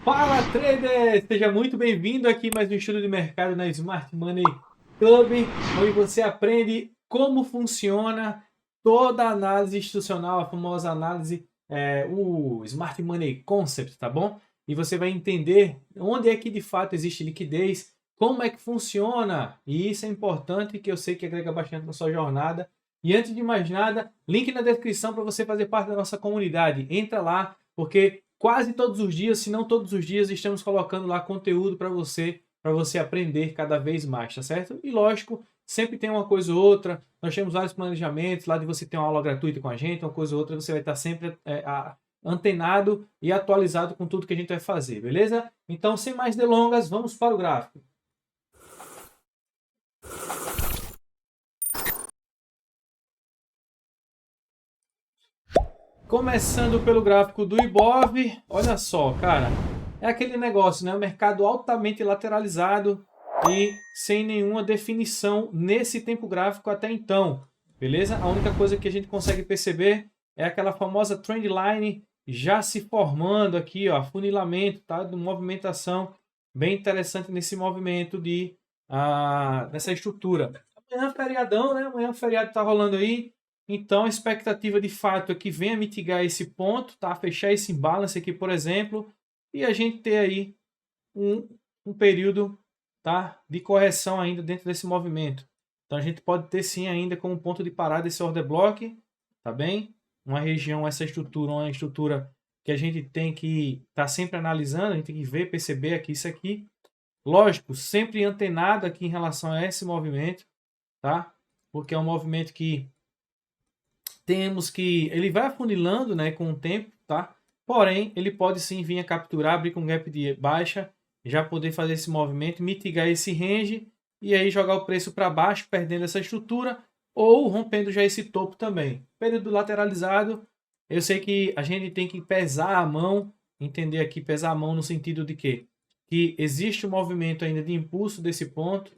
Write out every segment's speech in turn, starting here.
Fala, trader! Seja muito bem-vindo aqui mais um estudo de mercado na Smart Money Club, onde você aprende como funciona toda a análise institucional, a famosa análise, o Smart Money Concept, tá bom? E você vai entender onde é que de fato existe liquidez, como é que funciona, e isso é importante que eu sei que agrega bastante na sua jornada. E antes de mais nada, link na descrição para você fazer parte da nossa comunidade. Entra lá, porque quase todos os dias, se não todos os dias, estamos colocando lá conteúdo para você aprender cada vez mais, tá certo? E lógico, sempre tem uma coisa ou outra. Nós temos vários planejamentos, lá de você ter uma aula gratuita com a gente, uma coisa ou outra, você vai estar sempre antenado e atualizado com tudo que a gente vai fazer, beleza? Então, sem mais delongas, vamos para o gráfico. Começando pelo gráfico do Ibov, olha só, cara, é aquele negócio, né? O mercado altamente lateralizado e sem nenhuma definição nesse tempo gráfico até então, beleza? A única coisa que a gente consegue perceber é aquela famosa trend line já se formando aqui, ó, funilamento, tá? De movimentação bem interessante nesse movimento dessa estrutura. Amanhã é feriadão, né? Amanhã o feriado tá rolando aí. Então, a expectativa de fato é que venha mitigar esse ponto, tá? Fechar esse imbalance aqui, por exemplo, e a gente ter aí um período, tá? De correção ainda dentro desse movimento. Então, a gente pode ter sim ainda como ponto de parada esse order block, tá bem? Uma região, essa estrutura, uma estrutura que a gente tem que estar sempre analisando, a gente tem que ver, perceber aqui isso aqui. Lógico, sempre antenado aqui em relação a esse movimento, tá? Porque é um movimento que temos que ele vai afunilando, né, com o tempo, tá? Porém, ele pode sim vir a capturar, abrir com um gap de baixa, já poder fazer esse movimento, mitigar esse range e aí jogar o preço para baixo, perdendo essa estrutura ou rompendo já esse topo também. Período lateralizado, eu sei que a gente tem que pesar a mão, entender aqui pesar a mão no sentido de que existe um movimento ainda de impulso desse ponto.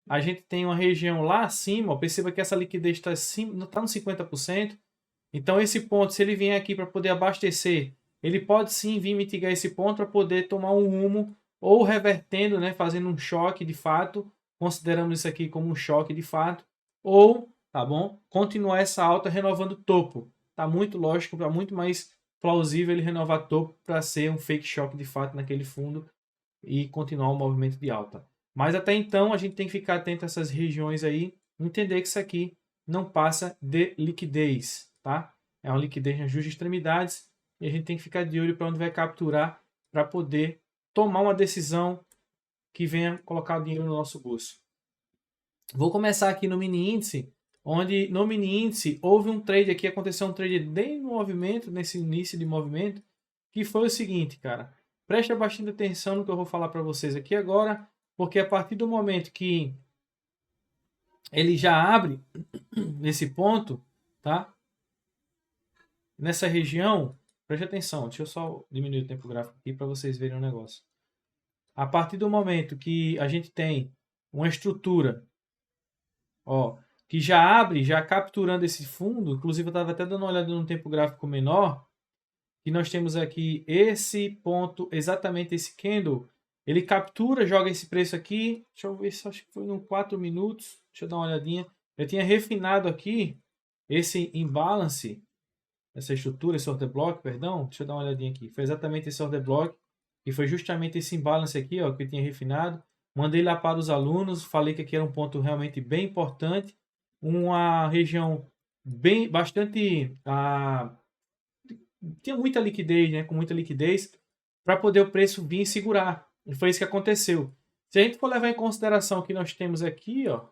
A gente tem uma região lá acima, ó, perceba que essa liquidez está tá no 50%. Então, esse ponto, se ele vier aqui para poder abastecer, ele pode sim vir mitigar esse ponto para poder tomar um rumo ou revertendo, né, fazendo um choque de fato, consideramos isso aqui como um choque de fato, ou, tá bom, continuar essa alta renovando topo. Tá muito lógico, tá muito mais plausível ele renovar topo para ser um fake shock de fato naquele fundo e continuar o movimento de alta. Mas até então a gente tem que ficar atento a essas regiões aí, entender que isso aqui não passa de liquidez, tá? É uma liquidez nas justas extremidades e a gente tem que ficar de olho para onde vai capturar para poder tomar uma decisão que venha colocar o dinheiro no nosso bolso. Vou começar aqui no mini índice, onde no mini índice houve um trade aqui, aconteceu um trade bem no movimento, nesse início de movimento, que foi o seguinte, cara. Presta bastante atenção no que eu vou falar para vocês aqui agora, porque a partir do momento que ele já abre nesse ponto, tá? Nessa região, preste atenção, deixa eu só diminuir o tempo gráfico aqui para vocês verem o negócio. A partir do momento que a gente tem uma estrutura, ó, que já abre, já capturando esse fundo, inclusive eu estava até dando uma olhada no tempo gráfico menor, que nós temos aqui esse ponto, exatamente esse candle, ele captura, joga esse preço aqui, deixa eu ver se acho que foi em 4 minutos, deixa eu dar uma olhadinha, eu tinha refinado aqui esse imbalance, essa estrutura, esse order block, perdão, deixa eu dar uma olhadinha aqui, foi exatamente esse order block, e foi justamente esse imbalance aqui, ó, que eu tinha refinado, mandei lá para os alunos, falei que aqui era um ponto realmente bem importante, uma região bem, bastante, tinha muita liquidez, né, com muita liquidez, para poder o preço vir e segurar, e foi isso que aconteceu. Se a gente for levar em consideração que nós temos aqui, ó,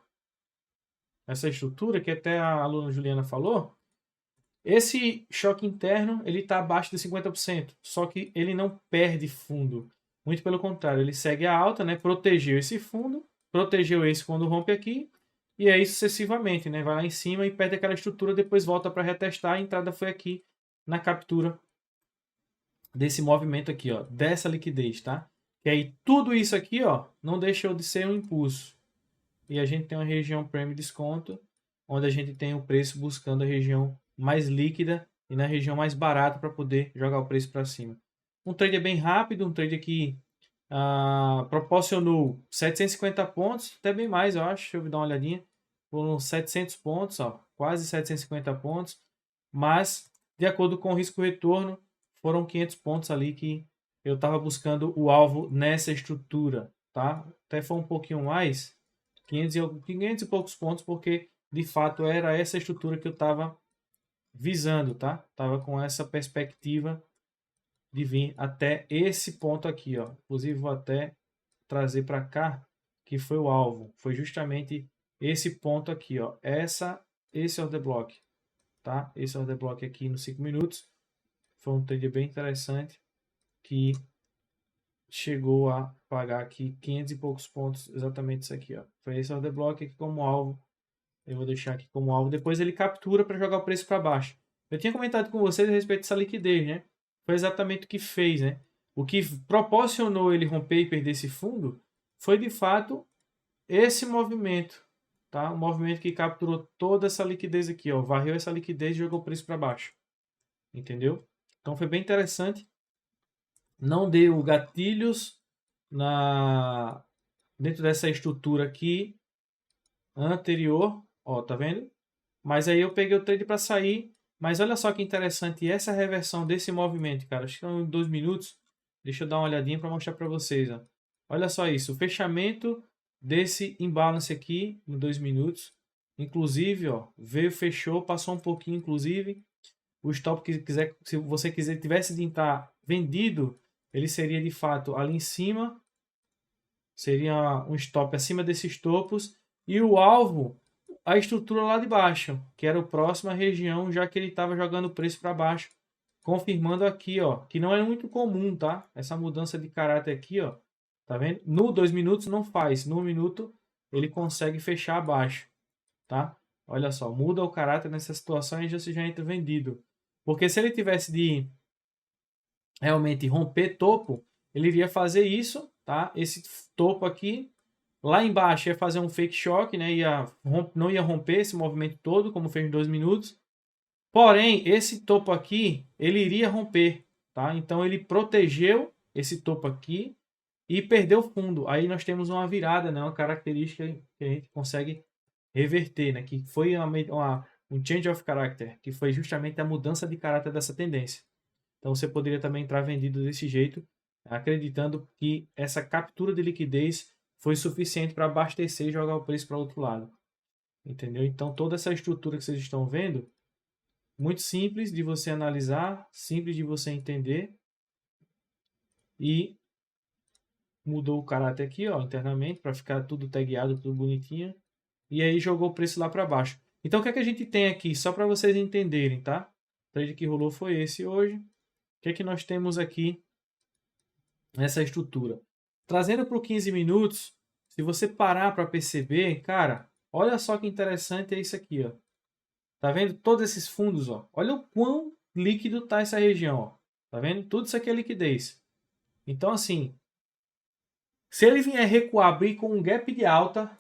essa estrutura, que até a aluna Juliana falou, esse choque interno ele está abaixo de 50%, só que ele não perde fundo. Muito pelo contrário, ele segue a alta, né? Protegeu esse fundo, protegeu esse quando rompe aqui, e aí sucessivamente, né? Vai lá em cima e perde aquela estrutura, depois volta para retestar. A entrada foi aqui na captura desse movimento aqui, ó, dessa liquidez, tá? E aí tudo isso aqui, ó, não deixou de ser um impulso. E a gente tem uma região Premium Desconto, onde a gente tem o preço buscando a região mais líquida e na região mais barata para poder jogar o preço para cima. Um trader bem rápido, um trader que proporcionou 750 pontos, até bem mais, eu acho. Deixa eu dar uma olhadinha. Foram 700 pontos, ó, quase 750 pontos. Mas, de acordo com o risco-retorno, foram 500 pontos ali que eu estava buscando o alvo nessa estrutura, tá? Até foi um pouquinho mais, 500 e poucos pontos, porque de fato era essa estrutura que eu estava visando, tá? Tava com essa perspectiva de vir até esse ponto aqui, ó. Inclusive vou até trazer para cá, que foi o alvo. Foi justamente esse ponto aqui, ó. Esse order block, tá? Esse order block aqui nos 5 minutos. Foi um trade bem interessante que chegou a pagar aqui 500 e poucos pontos, exatamente isso aqui, ó. Foi esse order block aqui como alvo. Eu vou deixar aqui como alvo. Depois ele captura para jogar o preço para baixo. Eu tinha comentado com vocês a respeito dessa liquidez, né? Foi exatamente o que fez, né? O que proporcionou ele romper e perder esse fundo foi, de fato, esse movimento, tá? O movimento que capturou toda essa liquidez aqui, ó. Varreu essa liquidez e jogou o preço para baixo. Entendeu? Então foi bem interessante. Não deu gatilhos dentro dessa estrutura aqui anterior, ó, tá vendo? Mas aí eu peguei o trade para sair. Mas olha só que interessante essa reversão desse movimento, cara. Acho que são 2 minutos. Deixa eu dar uma olhadinha para mostrar para vocês, ó. Olha só isso, o fechamento desse imbalance aqui em 2 minutos. Inclusive, ó, veio, fechou, passou um pouquinho, inclusive. O stop que quiser, se você quiser tivesse de entrar vendido, ele seria de fato ali em cima. Seria um stop acima desses topos. E o alvo, a estrutura lá de baixo, que era a próxima região, já que ele estava jogando o preço para baixo. Confirmando aqui, ó, que não é muito comum, tá? Essa mudança de caráter aqui, ó. Tá vendo? No 2 minutos não faz. No 1 minuto ele consegue fechar abaixo, tá? Olha só, muda o caráter nessa situação e você já entra vendido. Porque se ele tivesse de realmente romper topo, ele iria fazer isso, tá? Esse topo aqui, lá embaixo ia fazer um fake shock, né? Não ia romper esse movimento todo, como fez em 2 minutos. Porém, esse topo aqui, ele iria romper, tá? Então ele protegeu esse topo aqui e perdeu o fundo. Aí nós temos uma virada, né? Uma característica que a gente consegue reverter, né? Que foi um change of character, que foi justamente a mudança de caráter dessa tendência. Então você poderia também entrar vendido desse jeito, acreditando que essa captura de liquidez foi suficiente para abastecer e jogar o preço para o outro lado. Entendeu? Então toda essa estrutura que vocês estão vendo, muito simples de você analisar, simples de você entender. E mudou o caráter aqui, ó, internamente, para ficar tudo tagueado, tudo bonitinho. E aí jogou o preço lá para baixo. Então o que é que a gente tem aqui? Só para vocês entenderem, tá? O trade que rolou foi esse hoje. O que é que nós temos aqui nessa estrutura? Trazendo para o 15 minutos, se você parar para perceber, cara, olha só que interessante é isso aqui, ó. Tá vendo todos esses fundos, ó? Olha o quão líquido tá essa região, ó. Tá vendo? Tudo isso aqui é liquidez. Então, assim, se ele vier recuar, abrir com um gap de alta,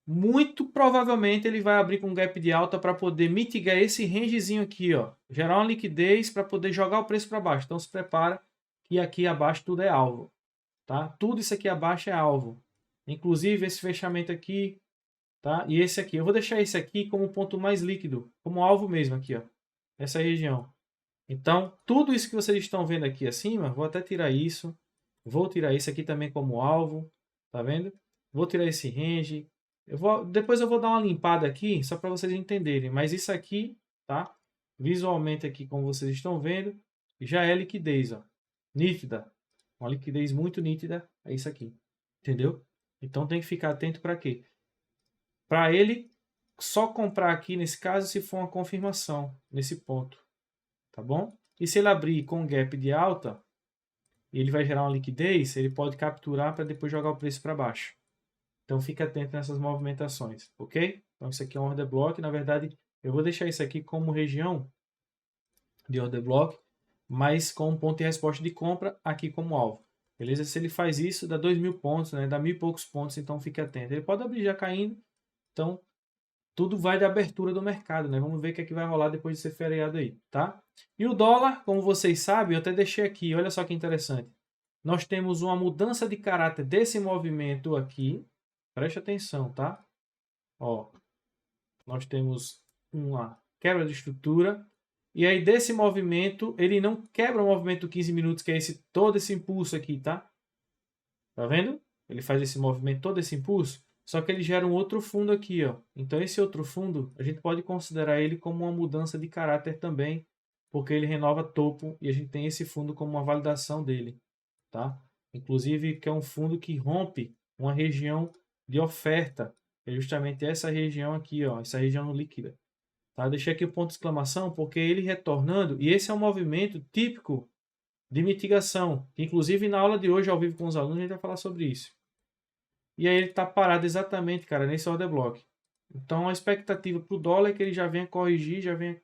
muito provavelmente ele vai abrir com um gap de alta para poder mitigar esse rangezinho aqui, ó. Gerar uma liquidez para poder jogar o preço para baixo. Então, se prepara que aqui abaixo tudo é alvo, tá? Tudo isso aqui abaixo é alvo. Inclusive esse fechamento aqui, tá? E esse aqui. Eu vou deixar esse aqui como ponto mais líquido, como alvo mesmo aqui, ó. Essa região. Então, tudo isso que vocês estão vendo aqui acima, vou até tirar isso. Vou tirar isso aqui também como alvo, tá vendo? Vou tirar esse range. Depois eu vou dar uma limpada aqui, só para vocês entenderem. Mas isso aqui, tá? Visualmente aqui, como vocês estão vendo, já é liquidez, ó. Nítida. Uma liquidez muito nítida, é isso aqui. Entendeu? Então tem que ficar atento para quê? Para ele só comprar aqui, nesse caso, se for uma confirmação, nesse ponto. Tá bom? E se ele abrir com gap de alta, ele vai gerar uma liquidez, ele pode capturar para depois jogar o preço para baixo. Então fique atento nessas movimentações, ok? Então isso aqui é um order block, na verdade eu vou deixar isso aqui como região de order block, mas com um ponto de resposta de compra aqui como alvo. Beleza? Se ele faz isso, dá 2.000 pontos, né? Dá 1.000 e poucos pontos, então fique atento. Ele pode abrir já caindo, então tudo vai da abertura do mercado, né? Vamos ver o que é que vai rolar depois de ser feriado aí, tá? E o dólar, como vocês sabem, eu até deixei aqui, olha só que interessante. Nós temos uma mudança de caráter desse movimento aqui. Preste atenção, tá? Ó, nós temos uma quebra de estrutura. E aí desse movimento, ele não quebra o movimento 15 minutos, que é todo esse impulso aqui, tá? Tá vendo? Ele faz esse movimento, todo esse impulso, só que ele gera um outro fundo aqui, ó. Então esse outro fundo, a gente pode considerar ele como uma mudança de caráter também, porque ele renova topo e a gente tem esse fundo como uma validação dele, tá? Inclusive que é um fundo que rompe uma região de oferta, é justamente essa região aqui, ó, essa região líquida. Tá? Deixei aqui o ponto de exclamação porque ele retornando, e esse é um movimento típico de mitigação. Inclusive, na aula de hoje, ao vivo com os alunos, a gente vai falar sobre isso. E aí ele está parado exatamente, cara, nesse order block. Então, a expectativa para o dólar é que ele já venha corrigir, já venha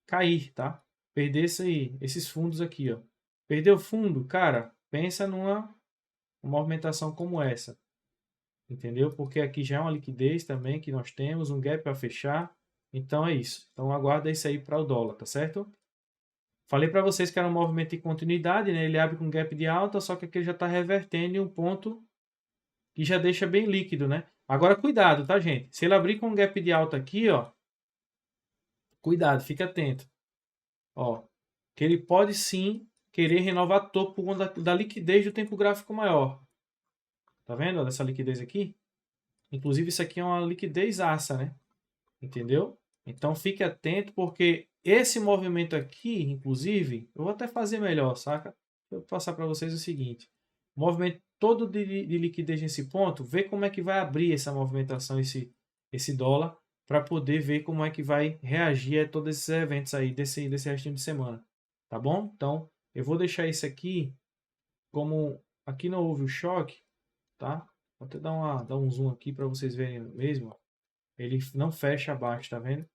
cair, tá? Perder esses fundos aqui, ó. Perdeu o fundo, cara, pensa numa movimentação como essa. Entendeu? Porque aqui já é uma liquidez também que nós temos, um gap para fechar. Então, é isso. Então, aguarda isso aí para o dólar, tá certo? Falei para vocês que era um movimento de continuidade, né? Ele abre com gap de alta, só que aqui ele já está revertendo em um ponto que já deixa bem líquido, né? Agora, cuidado, tá, gente? Se ele abrir com um gap de alta aqui, ó, cuidado, fica atento. Ó, que ele pode sim querer renovar topo por conta da liquidez do tempo gráfico maior. Tá vendo? Olha essa liquidez aqui. Inclusive, isso aqui é uma liquidez aça, né? Entendeu? Então, fique atento, porque esse movimento aqui, inclusive, eu vou até fazer melhor, saca? Vou passar para vocês o seguinte. O movimento todo de liquidez nesse ponto, ver como é que vai abrir essa movimentação, esse dólar, para poder ver como é que vai reagir a todos esses eventos aí, desse restinho de semana. Tá bom? Então, eu vou deixar isso aqui, como aqui não houve o choque, tá? Vou até dar um zoom aqui para vocês verem mesmo, ó. Ele não fecha abaixo, tá vendo?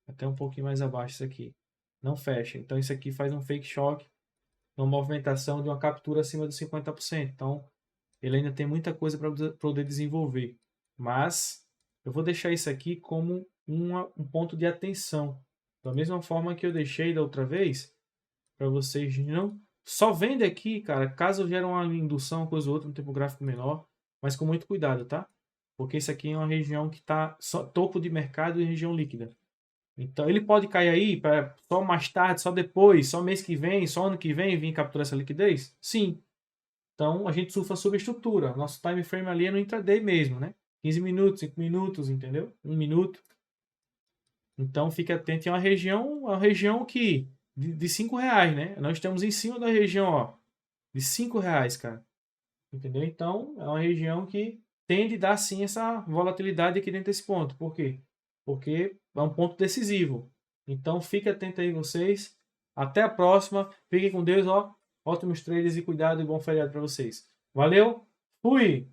Até um pouquinho mais abaixo isso aqui. Não fecha. Então isso aqui faz um fake shock, uma movimentação de uma captura acima dos 50%. Então ele ainda tem muita coisa para poder desenvolver. Mas eu vou deixar isso aqui como um ponto de atenção. Da mesma forma que eu deixei da outra vez, para vocês não... Só vendo aqui, cara, caso gere uma indução, coisa ou outra, no tempo gráfico menor, mas com muito cuidado, tá? Porque isso aqui é uma região que está topo de mercado e região líquida. Então, ele pode cair aí para só mais tarde, só depois, só mês que vem, só ano que vem vir capturar essa liquidez? Sim. Então, a gente surfa sobre estrutura. Nosso time frame ali é no intraday mesmo, né? 15 minutos, 5 minutos, entendeu? 1 minuto. Então, fique atento. É uma região que de 5 reais, né? Nós estamos em cima da região, ó, de 5 reais, cara. Entendeu? Então, é uma região que tende a dar, sim, essa volatilidade aqui dentro desse ponto. Por quê? Porque é um ponto decisivo. Então, fique atento aí vocês. Até a próxima. Fiquem com Deus, ó. Ótimos trades e cuidado e bom feriado para vocês. Valeu. Fui!